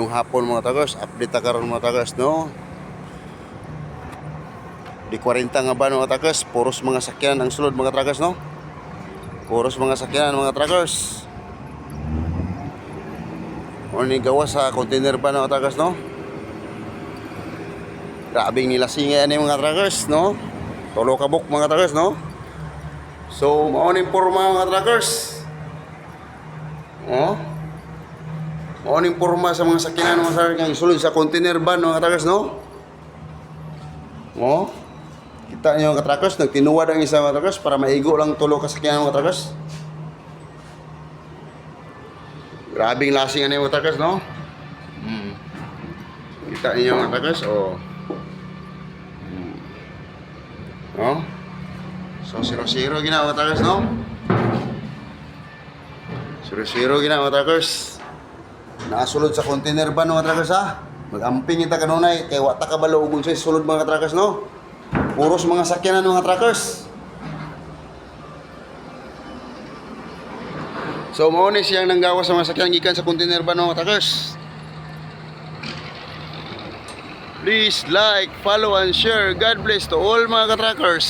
Mayong hapon mga truckers, update ta karon mga truckers, no? Di 40 nga ba mga truckers, puros mga sakyanan ang sulod mga truckers, no? Puros mga sakyanan mga truckers. O ni gawa sa container ba mga truckers, no? Grabing nilasingay ani mga truckers, no? Tulo ka buk mga truckers, no? So, mao ni porma mga truckers. Oh? Mao ni porma sa mga sakyanan mga truckers nga isulod sa container van mga truckers, no? Oh? Kita nyo mga truckers, nagtinuwad ang isa mga truckers para maigo lang tulo ka sakyanan mga truckers. Grabing lasing ani mga truckers, no? Kita niyo mga truckers, oh. Oh. So 0-0 gina mga truckers, no? 0-0 gina mga truckers. Naasulod sa container van mga truckers, ha? Mag-amping ita kanunay kay wa ta kabalo ug unsay sulod mga truckers, no? Puros mga sakyanan mga truckers. So mao ni siyang nanggawas sa mga sakyanan gikan sa container van mga truckers. Please like, follow and share. God bless to all mga ka-truckers.